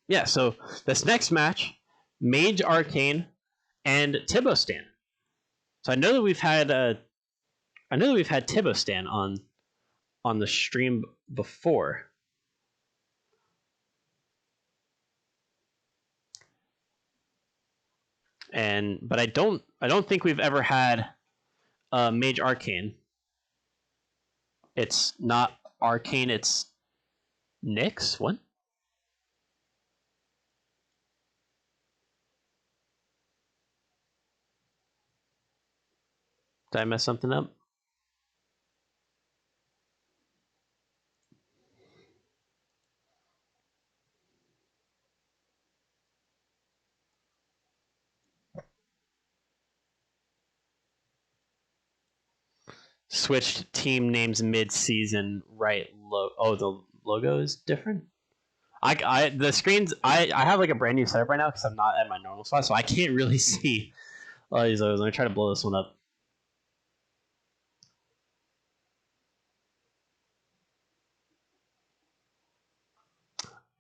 Yeah, so this next match, Mage Arcane and Tibostan. So I know that we've had Tibostan on the stream before. But I don't think we've ever had Mage Arcane. It's not Arcane, it's Nyx? What? Did I mess something up? Switched team names mid-season, right? Oh, the logo is different? The screens, I have like a brand new setup right now because I'm not at my normal spot, so I can't really see all these logos. Let me try to blow this one up.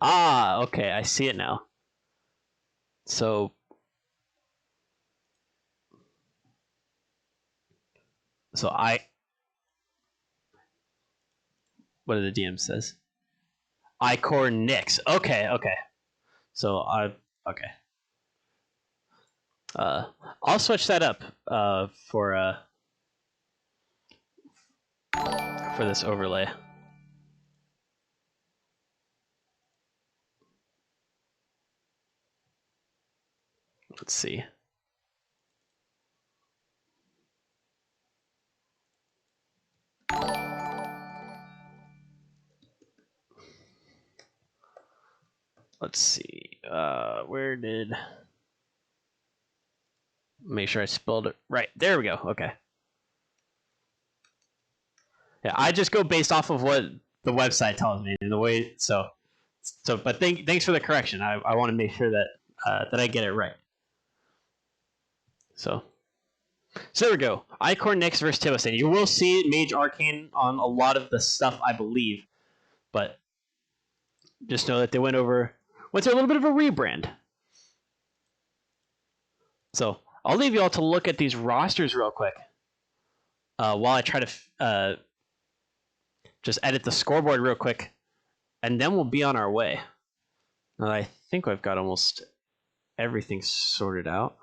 Ah, okay, I see it now. So what did the DM says? Ichor Nyx. Okay. So okay. I'll switch that up for this overlay. Let's see. Let's see. Where did... Make sure I spelled it right. There we go. Okay. Yeah, I just go based off of what the website tells me, and the way but thanks for the correction. I want to make sure that that I get it right. So there we go. Ichor Nyx versus Tibostan. You will see Mage Arcane on a lot of the stuff, I believe, but just know that they went through a little bit of a rebrand. So I'll leave you all to look at these rosters real quick while I try to just edit the scoreboard real quick, and then we'll be on our way. Now, I think I've got almost everything sorted out.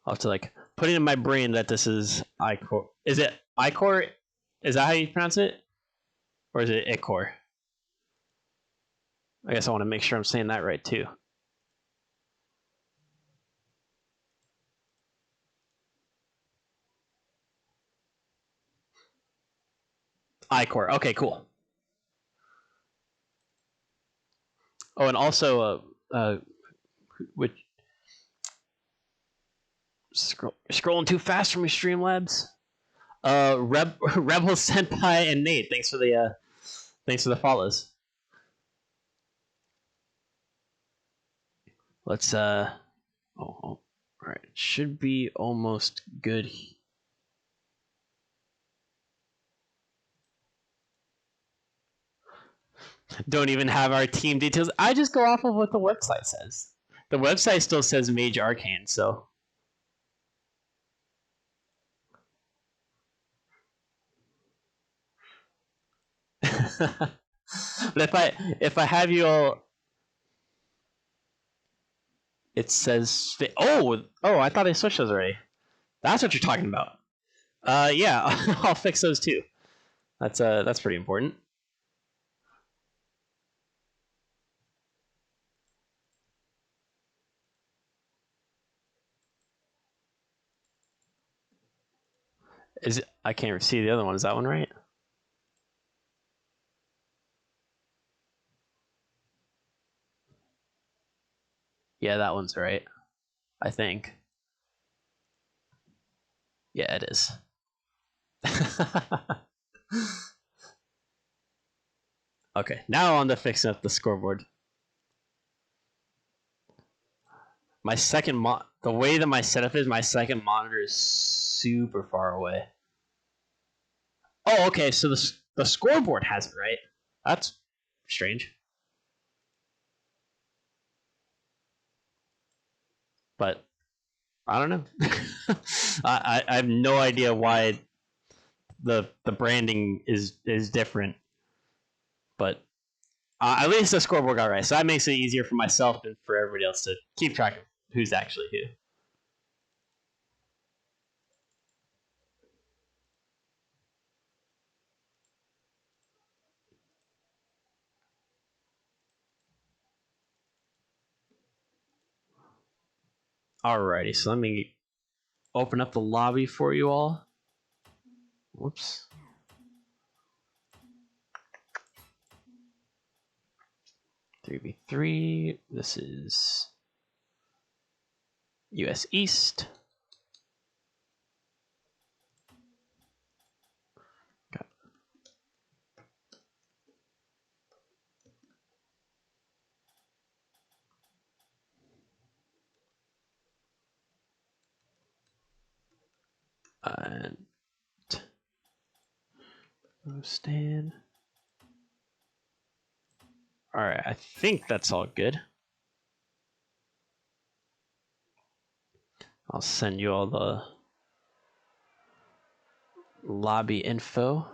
I'll have to like put it in my brain that this is Ichor. Is it Ichor? Is that how you pronounce it? Or is it Ichor? I guess I want to make sure I'm saying that right too. Ichor. Okay, cool. Oh, and also, which scrolling too fast for me, Streamlabs. Rebel Senpai and Nate, thanks for the follows. Let's all right, it should be almost good. Don't even have our team details. I just go off of what the website says. The website still says Mage Arcane, so. But if I have you all, it says I thought I switched those already. That's what you're talking about. Yeah, I'll fix those too. That's pretty important. Is it, I can't see the other one. Is that one right? Yeah, that one's right. I think. Yeah, it is. Okay, now on to fixing up the scoreboard. My second the way that my setup is, my second monitor is super far away. Oh, okay, so the scoreboard has it, right? That's strange. But I don't know. I have no idea why the branding is different. But at least the scoreboard got right, so that makes it easier for myself and for everybody else to keep track of who's actually who. Alrighty, so let me open up the lobby for you all. Whoops. Three v 3. This is US East. Got and Tibostan. Alright, I think that's all good. I'll send you all the lobby info.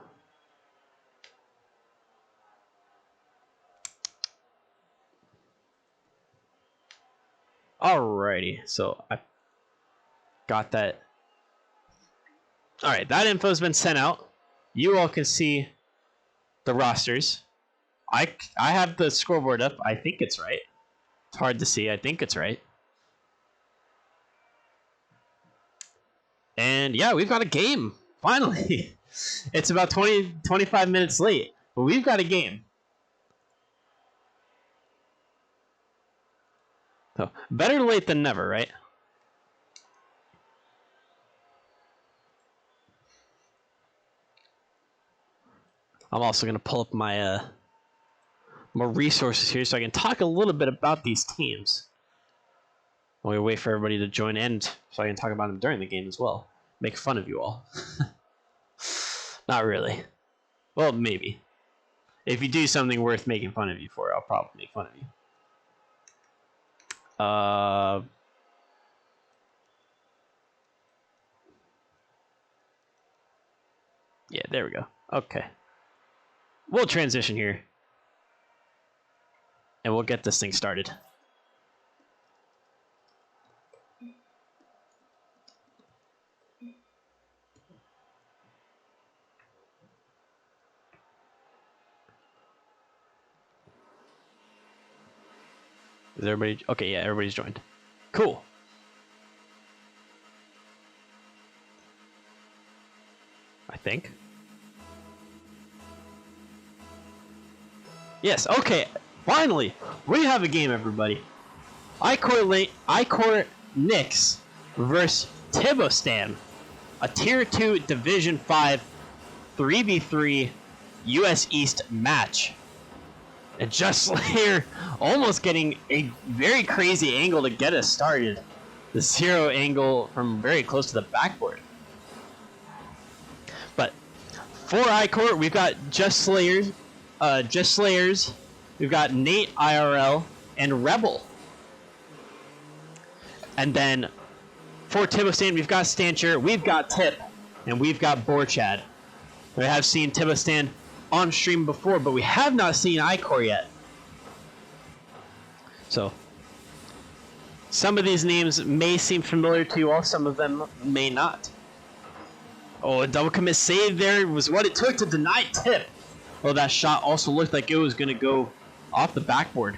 Alrighty, so I got that. Alright, that info's been sent out. You all can see the rosters. I have the scoreboard up. I think it's right. It's hard to see. I think it's right. And yeah, we've got a game. Finally. It's about 25 minutes late, but we've got a game. So, better late than never, right? I'm also going to pull up my more resources here so I can talk a little bit about these teams. While we wait for everybody to join in so I can talk about them during the game as well. Make fun of you all. Not really. Well, maybe. If you do something worth making fun of you for, I'll probably make fun of you. Yeah, there we go. Okay. We'll transition here. And we'll get this thing started. Is everybody... Okay, yeah, everybody's joined. Cool. I think. Yes, okay. Finally, we have a game, everybody. Ichor Knicks versus Tibostan. A Tier 2 Division 5 3v3 US East match. And Just Slayer almost getting a very crazy angle to get us started. The 0 angle from very close to the backboard. But for Ichor, we've got Just Slayers. We've got Nate IRL and Rebel. And then for Tibostan, we've got Stancher, we've got Tip, and we've got Borchad. We have seen Tibostan on stream before, but we have not seen Ichor yet. So, some of these names may seem familiar to you all, some of them may not. Oh, a double commit save there was what it took to deny Tip. Oh, that shot also looked like it was going to go off the backboard.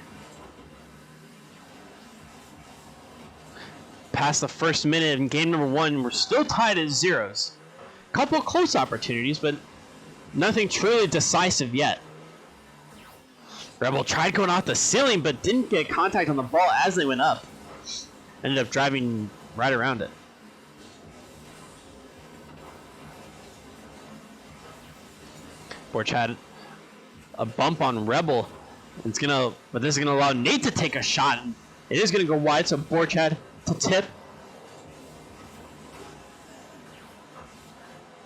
Past the first minute in game number 1, we're still tied at 0s. Couple of close opportunities, but nothing truly decisive yet. Rebel tried going off the ceiling, but didn't get contact on the ball as they went up. Ended up driving right around it. Borch had a bump on Rebel. But this is gonna allow Nate to take a shot. It is gonna go wide, so Borchad to Tip.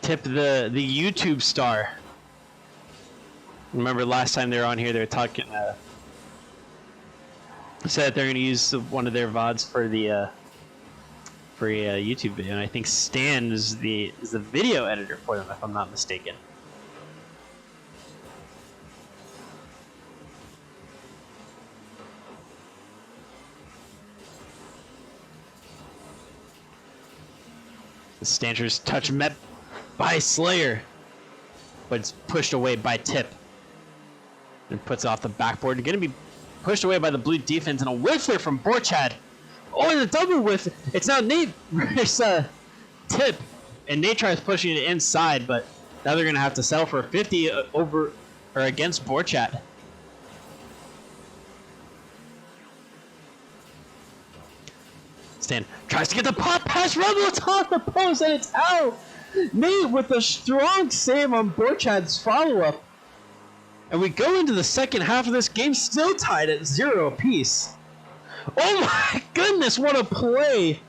Tip, the YouTube star. Remember last time they were on here, they were talking. Said that they're going to use one of their VODs for the YouTube video, and I think Stan is the video editor for them, if I'm not mistaken. The Stancher's touch met by Slayer, but it's pushed away by Tip, and puts it off the backboard. Going to be pushed away by the blue defense, and a whiff there from Borchad. Oh, and a double whiff. It's now Nate versus Tip, and Nate tries pushing it inside, but now they're going to have to settle for a 50 over or against Borchad. Stan tries to get the pop pass. Rebel, it's off the post, and it's out. Nate with a strong save on Borchad's follow-up. And we go into the second half of this game still tied at 0 apiece. Oh my goodness, what a play!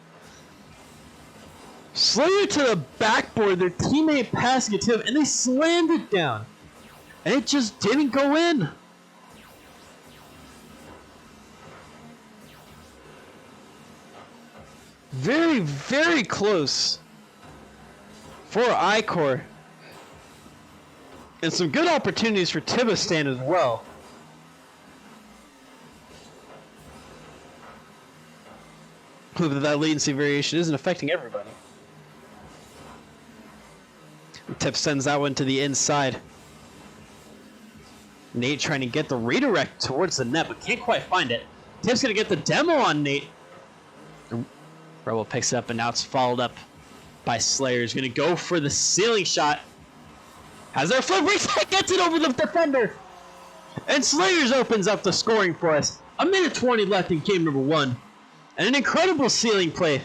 Slayer to the backboard, their teammate passing it to him, and they slammed it down. And it just didn't go in. Very, very close for Ichor. And some good opportunities for Tibostan as well. Hope that latency variation isn't affecting everybody. Tip sends that one to the inside. Nate trying to get the redirect towards the net, but can't quite find it. Tip's going to get the demo on Nate. Rebel picks it up, and now it's followed up by Slayer. He's going to go for the ceiling shot. Has their flip reset, gets it over the defender. And Slayers opens up the scoring for us. A minute 20 left in game number 1. And an incredible ceiling play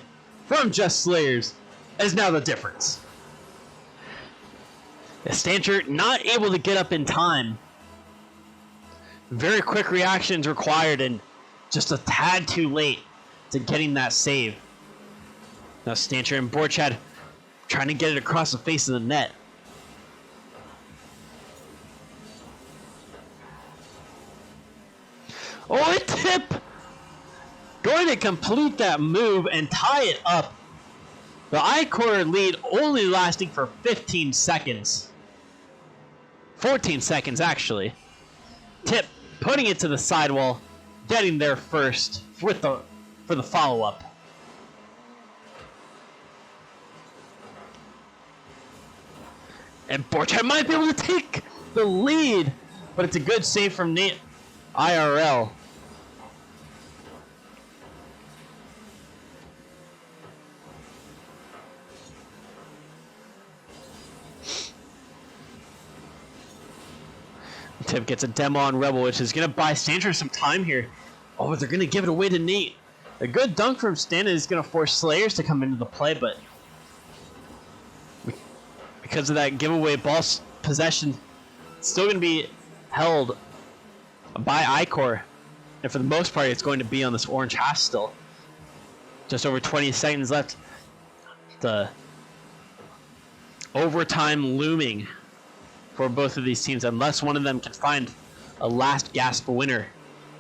from just Slayers is now the difference. The Stancher not able to get up in time. Very quick reactions required and just a tad too late to getting that save. Now Stancher and Borchad trying to get it across the face of the net. Oh, a Tip! Going to complete that move and tie it up. The Ichor lead only lasting for 15 seconds. 14 seconds, actually. Tip putting it to the sidewall, getting there first for the follow-up. And Borchad might be able to take the lead, but it's a good save from Nate IRL. Tip gets a demo on Rebel, which is going to buy Stancher some time here. Oh, but they're going to give it away to Nate. A good dunk from Stan is going to force Slayers to come into the play, but because of that giveaway ball possession, it's still going to be held by Ichor. And for the most part, it's going to be on this orange half still. Just over 20 seconds left. The overtime looming for both of these teams, unless one of them can find a last gasp winner.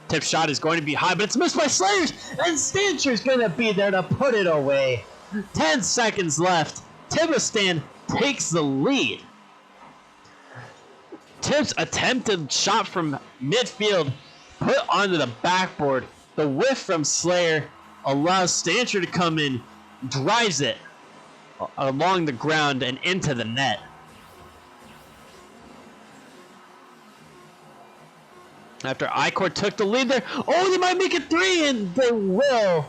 Tip shot is going to be high, but it's missed by Slayers, and Stancher's going to be there to put it away. 10 seconds left. Tibostan takes the lead. Tip's attempted shot from midfield put onto the backboard. The whiff from Slayer allows Stancher to come in, drives it along the ground and into the net. After Ichor took the lead there. Oh, they might make it 3, and they will.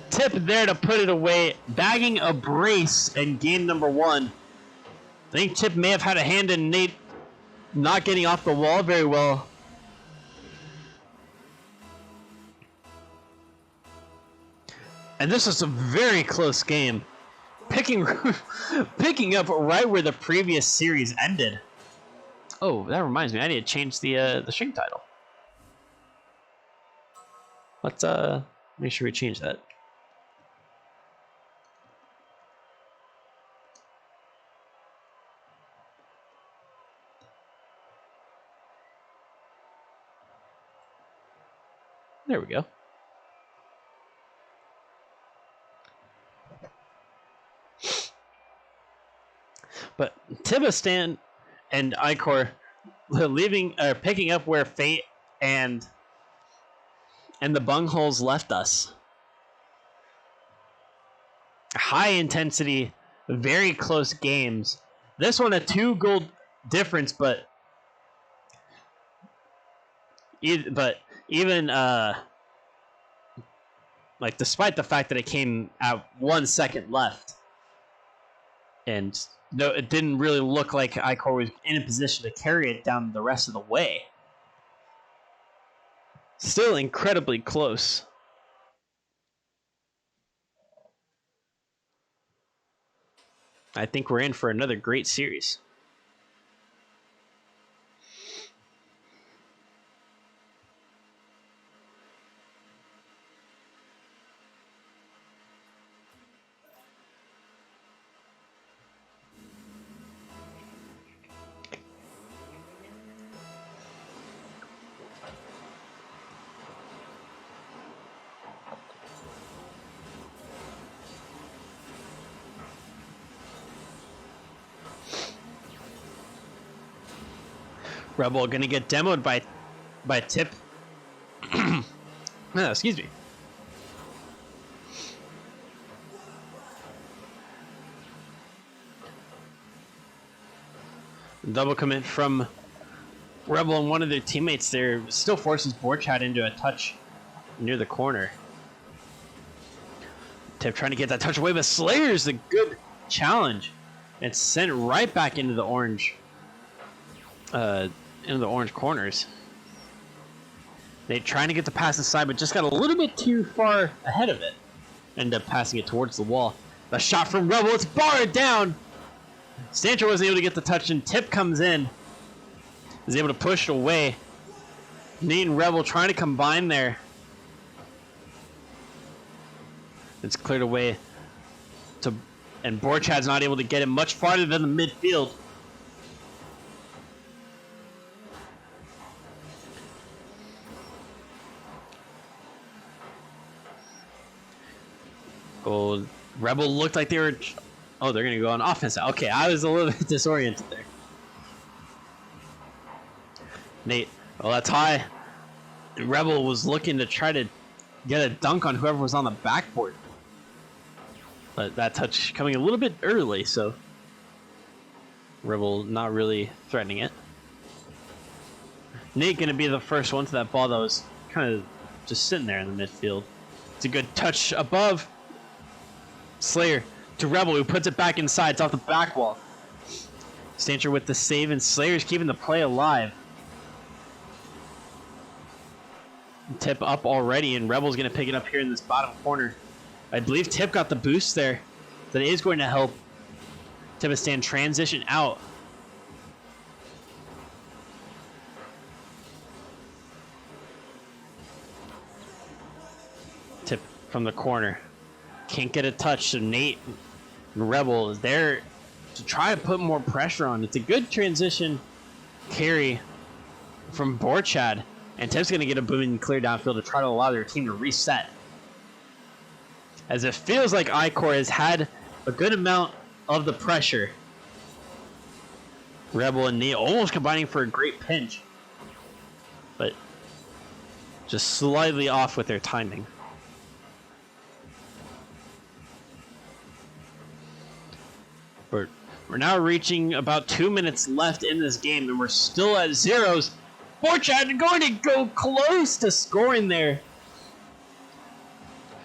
Tip there to put it away, bagging a brace in game number 1. I think Tip may have had a hand in Nate not getting off the wall very well. And this is a very close game. Picking up right where the previous series ended. Oh, that reminds me. I need to change the stream title. Let's make sure we change that. There we go. But Tibostan and Ichor picking up where Fate and the bungholes left us. High intensity, very close games. This one a 2-goal difference, but even like despite the fact that it came at 1 second left, and no, it didn't really look like Ichor was in a position to carry it down the rest of the way. Still incredibly close. I think we're in for another great series. Rebel gonna get demoed by Tip. Excuse me. Double commit from Rebel and one of their teammates there still forces Borchat into a touch near the corner. Tip trying to get that touch away, but Slayer's a good challenge. It's sent right back into the orange corners. They trying to get the pass inside, but just got a little bit too far ahead of it. End up passing it towards the wall. The shot from Rebel, it's barred down. Stancher wasn't able to get the touch, and Tip comes in. Is able to push it away. Nate and Rebel trying to combine there. It's cleared away to, and Borchad's not able to get it much farther than the midfield. Oh, Rebel looked like they were. Oh, they're gonna go on offense. Okay, I was a little bit disoriented there. Nate, well, that's high. Rebel was looking to try to get a dunk on whoever was on the backboard. But that touch coming a little bit early, so Rebel not really threatening it. Nate gonna be the first one to that ball that was kind of just sitting there in the midfield. It's a good touch above. Slayer to Rebel, who puts it back inside. It's off the back wall. Stancher with the save, and Slayer's keeping the play alive. Tip up already, and Rebel's going to pick it up here in this bottom corner. I believe Tip got the boost there. That is going to help Tibostan transition out. Tip from the corner. Can't get a touch, so Nate and Rebel is there to try to put more pressure on. It's a good transition carry from Borchad, and Tip's going to get a boom and clear downfield to try to allow their team to reset. As it feels like Ichor has had a good amount of the pressure. Rebel and Nate almost combining for a great pinch, but just slightly off with their timing. We're now reaching about 2 minutes left in this game, and we're still at zeros. Borchad going to go close to scoring there.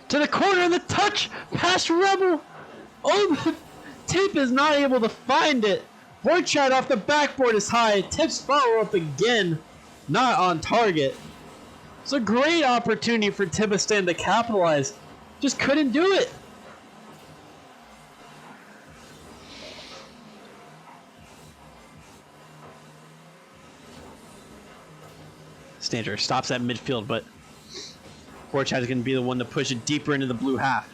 To the corner, and the touch past Rebel. Oh, Tip is not able to find it. Borchad off the backboard is high. Tip's follow-up again, not on target. It's a great opportunity for Tibostan to capitalize. Just couldn't do it. Stancher stops at midfield, but Borchad is going to be the one to push it deeper into the blue half.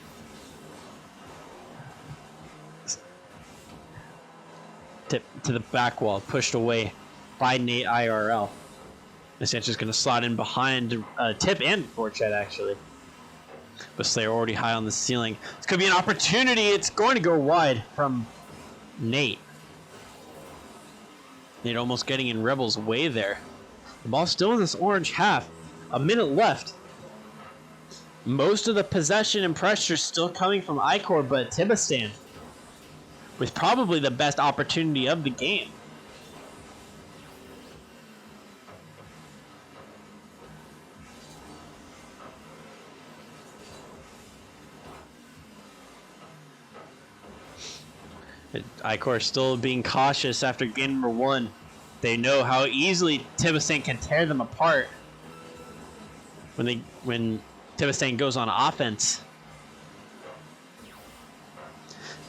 Tip to the back wall, pushed away by Nate IRL. Sanchez going to slot in behind Tip and Borchat, actually. But Slayer already high on the ceiling. It's going to be an opportunity. It's going to go wide from Nate. Nate almost getting in Rebel's way there. The ball's still in this orange half. A minute left. Most of the possession and pressure still coming from Ichor, but Tibostan with probably the best opportunity of the game. Ichor still being cautious after game number 1. They know how easily Tibostan can tear them apart when Tibostan goes on offense.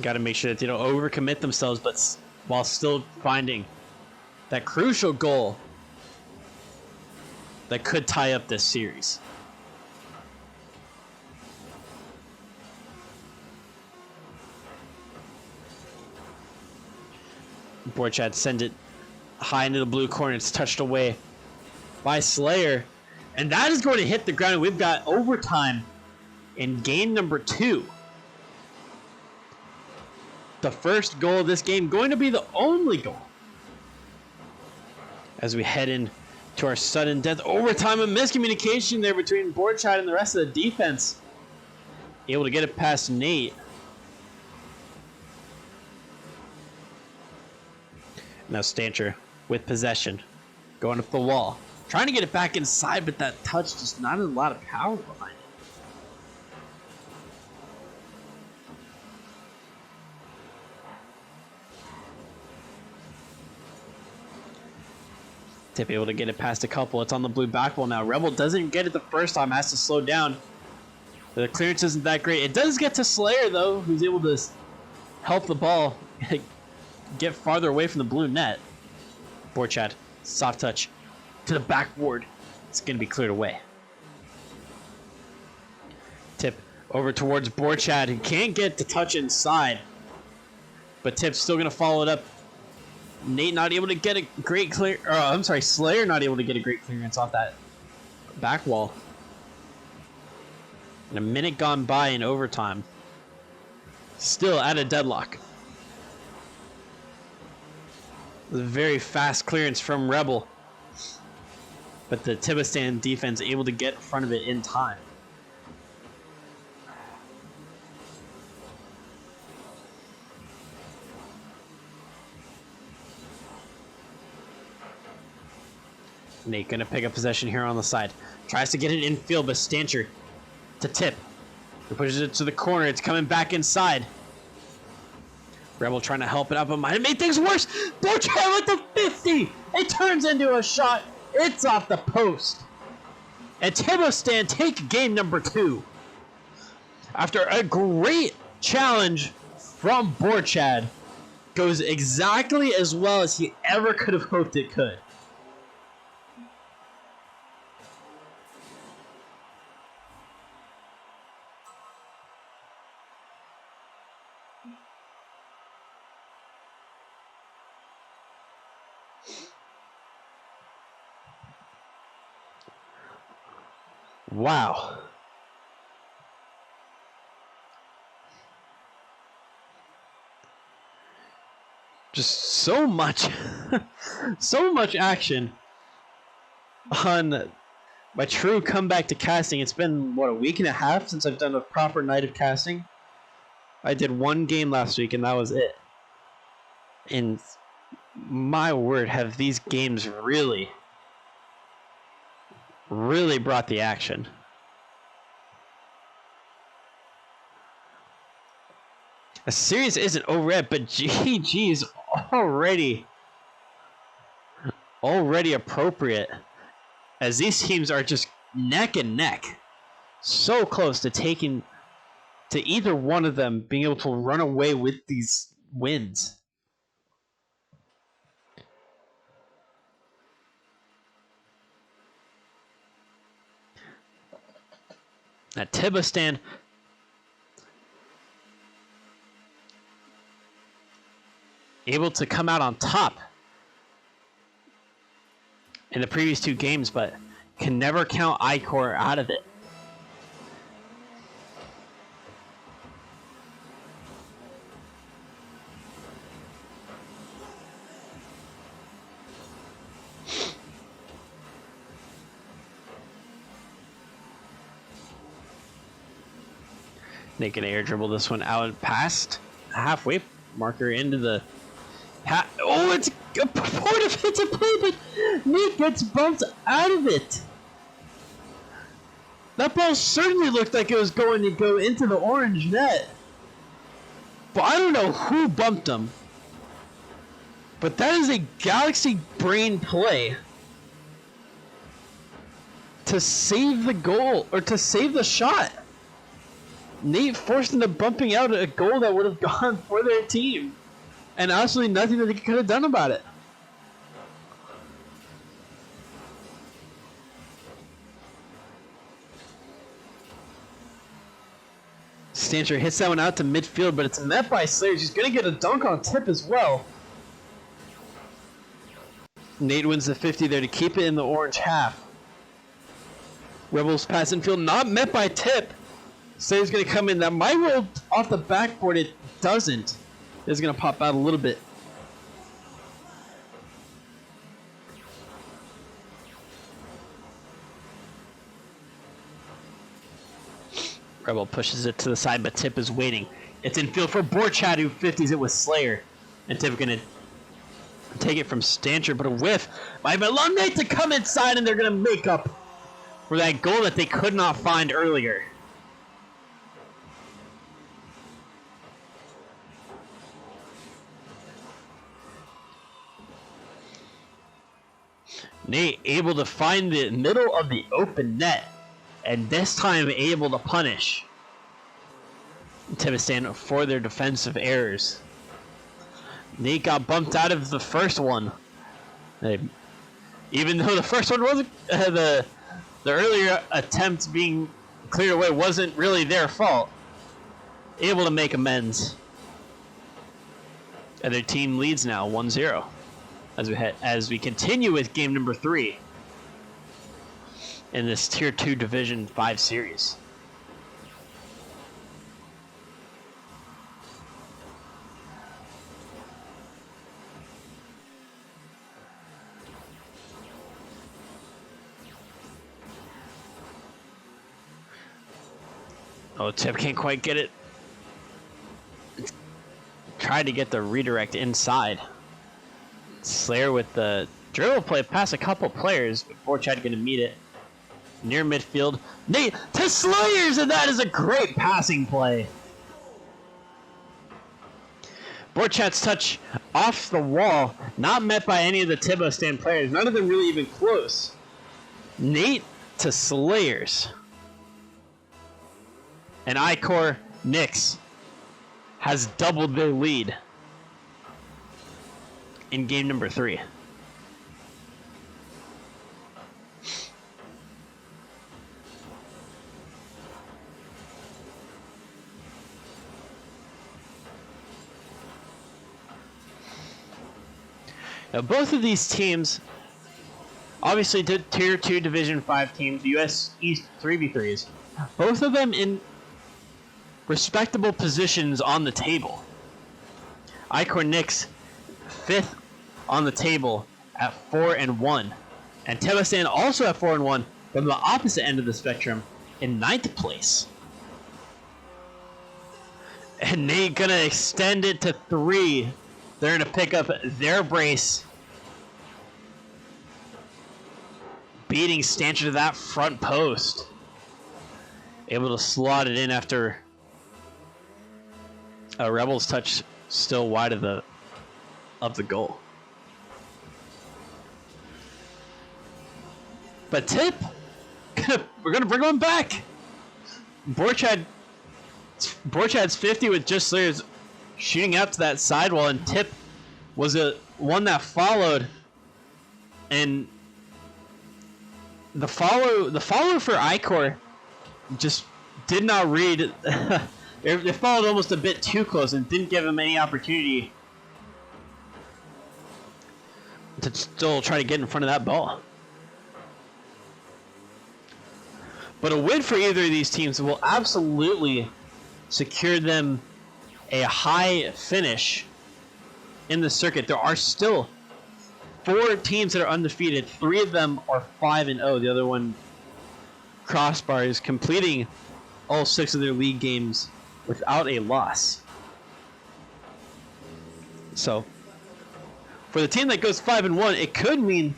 Got to make sure that they don't overcommit themselves, but while still finding that crucial goal that could tie up this series. Borchat send it high into the blue corner. It's touched away by Slayer. And that is going to hit the ground. We've got overtime in game number 2. The first goal of this game going to be the only goal. As we head in to our sudden death overtime, a miscommunication there between Borchat and the rest of the defense. Able to get it past Nate. Now Stancher with possession, going up the wall, trying to get it back inside, but that touch just not a lot of power behind it. Tip able to get it past a couple. It's on the blue back wall now. Rebel doesn't get it the first time, has to slow down. The clearance isn't that great. It does get to Slayer though, who's able to help the ball get farther away from the blue net. Borchat, soft touch to the backboard. It's going to be cleared away. Tip over towards Borchat, who can't get the touch inside. But Tip's still going to follow it up. Nate not able to get a great clear. Slayer not able to get a great clearance off that back wall. And a minute gone by in overtime. Still at a deadlock. A very fast clearance from Rebel. But the Tibostan defense able to get in front of it in time. Nate gonna pick up possession here on the side. Tries to get it infield, but Stancher to Tip. He pushes it to the corner. It's coming back inside. Rebel trying to help it out, but might have made things worse. Borchat with the 50. It turns into a shot. It's off the post. And Tibostan take game number 2. After a great challenge from Borchat, goes exactly as well as he ever could have hoped it could. Wow. Just so much, so much action on my true comeback to casting. It's been, what, a week and a half since I've done a proper night of casting. I did one game last week, and that was it. And my word, have these games really brought the action. A series isn't over yet, but GG is already appropriate, as these teams are just neck and neck, so close to taking to either one of them being able to run away with these wins. At Tibostan, able to come out on top in the previous 2 games, but can never count Ichor out of it. They can air dribble this one out past the halfway marker into the... Oh, it's a poor defensive play, but Nate gets bumped out of it. That ball certainly looked like it was going to go into the orange net. But I don't know who bumped him. But that is a Galaxy brain play to save the goal, or to save the shot. Nate forced into bumping out a goal that would have gone for their team. And absolutely nothing that they could have done about it. Stancher hits that one out to midfield, but it's met by Slayers. He's going to get a dunk on Tip as well. Nate wins the 50 there to keep it in the orange half. Rebels pass infield, not met by Tip. Slayer's going to come in. That might roll off the backboard. It doesn't. It's going to pop out a little bit. Rebel pushes it to the side, but Tip is waiting. It's infield for Borchat, who 50s it with Slayer. And Tip going to take it from Stancher, but a whiff by Malone to come inside, and they're going to make up for that goal that they could not find earlier. Nate able to find the middle of the open net, and this time able to punish Tibostan for their defensive errors. Nate got bumped out of the first one. Even though the first one wasn't, the earlier attempt being cleared away wasn't really their fault. Able to make amends. And their team leads now 1-0. As we continue with game number 3 in this Tier 2 Division 5 series. Oh, Tip can't quite get it. Tried to get the redirect inside. Slayer with the dribble play past a couple players before Chad going to meet it near midfield. Nate to Slayers, and that is a great passing play. Borchat's touch off the wall, not met by any of the Tibostan players. None of them really even close. Nate to Slayers. And Ichor Nix has doubled their lead in game number 3. Now both of these teams, obviously Tier 2 Division 5 teams, US East 3v3s, both of them in respectable positions on the table. Ichor Nix 5th on the table at 4-1, and Tibostan also at 4-1 from the opposite end of the spectrum in 9th place. And they gonna extend it to 3. They're gonna pick up their brace, beating Stancher to that front post. Able to slot it in after a Rebels touch, still wide of the goal. But Tip, we're gonna bring one back. Borchat's 50 with just Slayers shooting out to that sidewall, and Tip was the one that followed. And the follow for Ichor just did not read. It followed almost a bit too close and didn't give him any opportunity to still try to get in front of that ball. But a win for either of these teams will absolutely secure them a high finish in the circuit. There are still 4 teams that are undefeated. 3 of them are 5-0. The other one, Crossbar, is completing all 6 of their league games without a loss. So, for the team that goes 5-1, it could mean,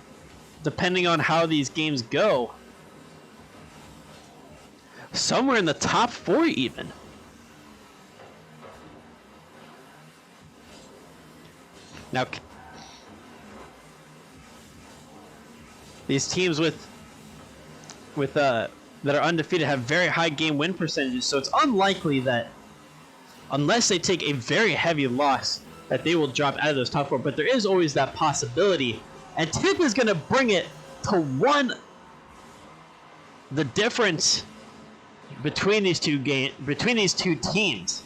depending on how these games go, somewhere in the top 4 even. Now, these teams that are undefeated have very high game win percentages, so it's unlikely that, unless they take a very heavy loss, that they will drop out of those top 4. But there is always that possibility, and Tip is going to bring it to 1. The difference between these two teams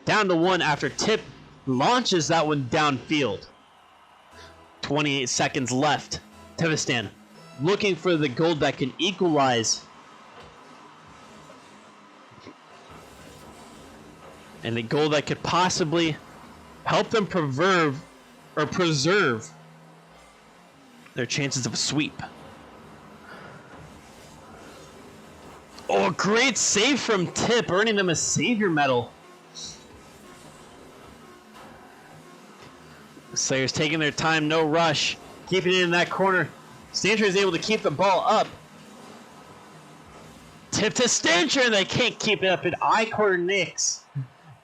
down to 1 after Tip launches that one downfield. 28 seconds left. Tibostan looking for the goal that can equalize. And the goal that could possibly help them preserve their chances of a sweep. Oh, great save from Tip, earning them a Savior medal. Slayers taking their time, no rush, keeping it in that corner. Stancher is able to keep the ball up. Tip to Stancher, and they can't keep it up. And Ichor Knicks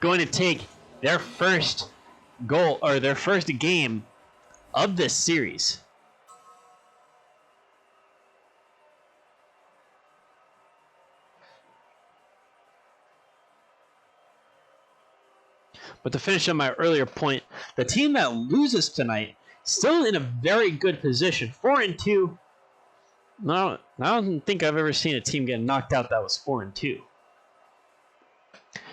going to take their first goal, or their first game of this series. But to finish on my earlier point, the team that loses tonight still in a very good position. 4-2. No, I don't think I've ever seen a team get knocked out that was 4-2.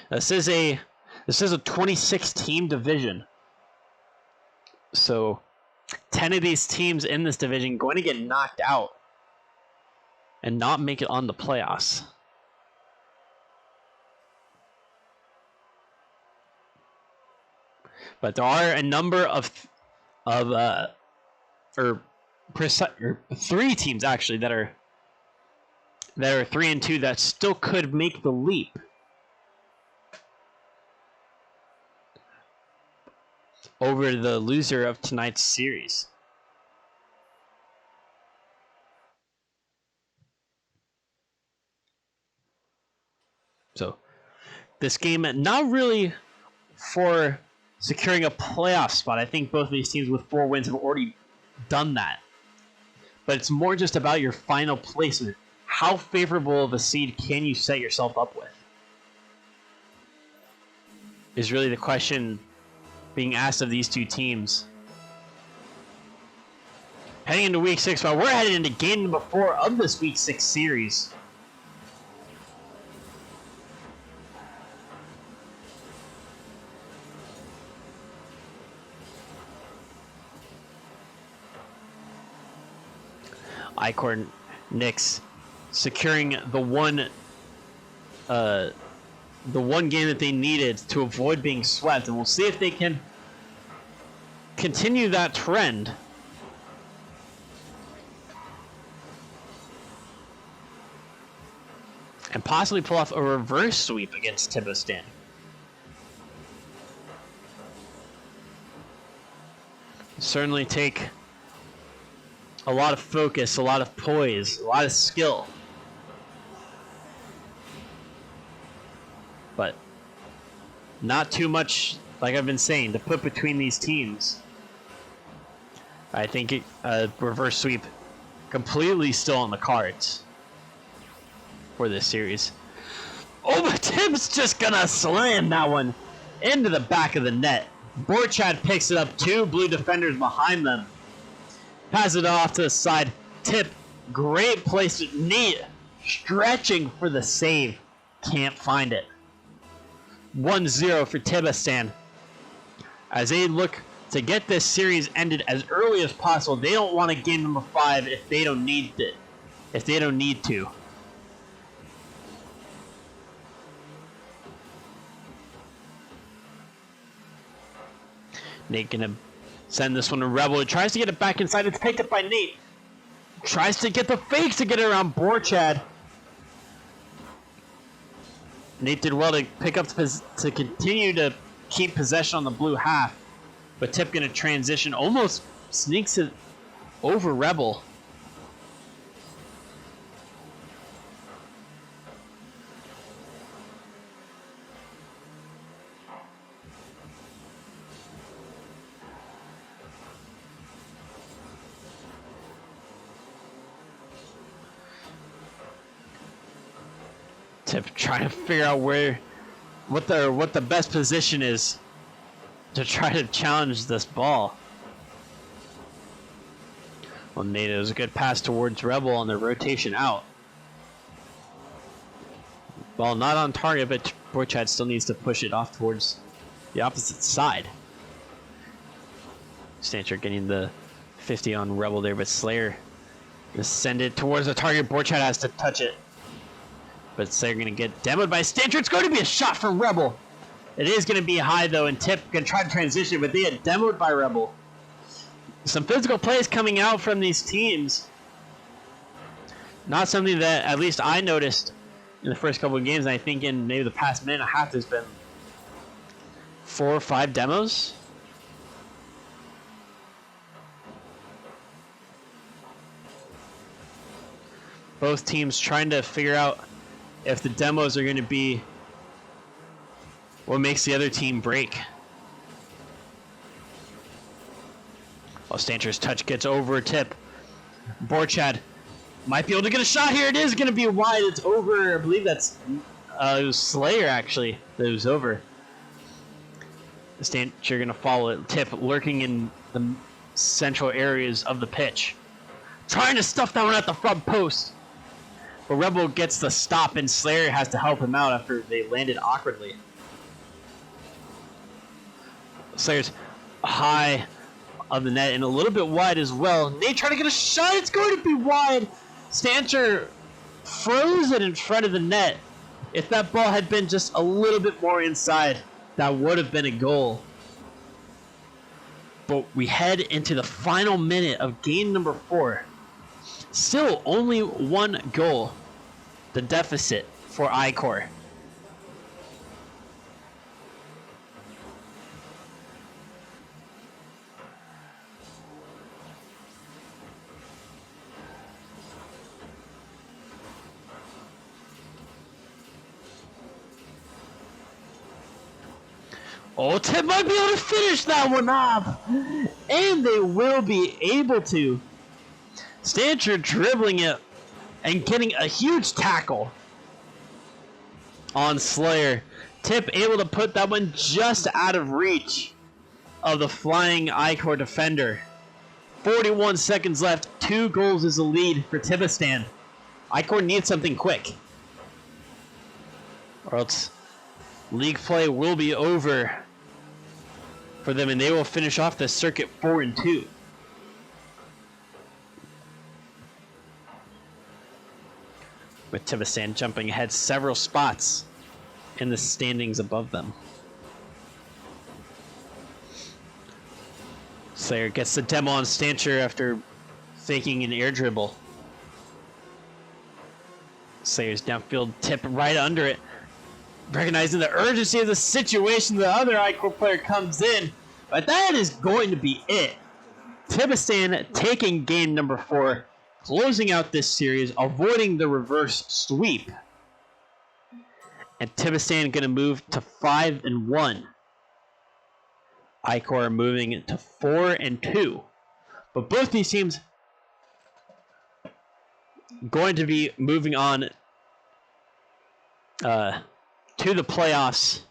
This is a 26-team division. So 10 of these teams in this division going to get knocked out and not make it on the playoffs. But there are a number of 3 teams actually that are 3-2 that still could make the leap. Over the loser of tonight's series. So, this game, not really for securing a playoff spot. I think both of these teams with 4 wins have already done that. But it's more just about your final placement. How favorable of a seed can you set yourself up with? Is really the question being asked of these two teams. Heading into Week 6, well, we're headed into game number 4 of this Week 6 series. Ichor Knicks securing the one game that they needed to avoid being swept, and we'll see if they can continue that trend. And possibly pull off a reverse sweep against Tibostan. Certainly take a lot of focus, a lot of poise, a lot of skill. But not too much, like I've been saying, to put between these teams. I think a reverse sweep completely still on the cards for this series. Oh, but Tim's just gonna slam that one into the back of the net. Borchad picks it up, 2 blue defenders behind them. Pass it off to the side. Tip, great placement, neat, stretching for the save. Can't find it. 1-0 for Tibostan. As they look to get this series ended as early as possible. They don't want to game number 5 if they don't need it. If they don't need to. Nate gonna send this one to Rebel. He tries to get it back inside. It's picked up by Nate. Tries to get the fake to get it around Borchad. Nate did well to pick up to continue to keep possession on the blue half. But Tip gonna transition, almost sneaks it over Rebel. Tip trying to figure out what the best position is to try to challenge this ball. Well, Nate, it was a good pass towards Rebel on the rotation out. Ball not on target, but Borchad still needs to push it off towards the opposite side. Stancher getting the 50 on Rebel there, but Slayer just send it towards the target. Borchad has to touch it. But Slayer going to get demoed by Stancher. It's going to be a shot from Rebel. It is going to be high, though, and Tip going to try to transition, but they get demoed by Rebel. Some physical plays coming out from these teams. Not something that at least I noticed in the first couple of games. I think in maybe the past minute and a half, there's been 4 or 5 demos. Both teams trying to figure out if the demos are going to be what makes the other team break. Well, Stancher's touch gets over Tip. Borchad might be able to get a shot here. It is going to be wide. It's over. I believe that's it was Slayer, actually, that was over. Stancher going to follow it. Tip lurking in the central areas of the pitch. Trying to stuff that one at the front post. But Rebel gets the stop, and Slayer has to help him out after they landed awkwardly. Slayer's high of the net and a little bit wide as well. Nate trying to get a shot. It's going to be wide. Stancher froze it in front of the net. If that ball had been just a little bit more inside, that would have been a goal. But we head into the final minute of game number 4. Still only 1 goal, the deficit for Ichor. Oh, Tip might be able to finish that one off. And they will be able to. Stancher dribbling it and getting a huge tackle on Slayer. Tip able to put that one just out of reach of the flying Ichor defender. 41 seconds left. 2 goals is the lead for Tibostan. Ichor needs something quick, or else league play will be over for them, and they will finish off the circuit 4-2. With Tibostan jumping ahead several spots in the standings above them. Slayer gets the demo on Stancher after faking an air dribble. Slayer's downfield, Tip right under it. Recognizing the urgency of the situation, the other Ichor player comes in. But that is going to be it. Tibostan taking game number 4. Closing out this series, avoiding the reverse sweep. And Tibostan going to move to 5-1. Ichor moving to 4-2. But both these teams going to be moving on to the playoffs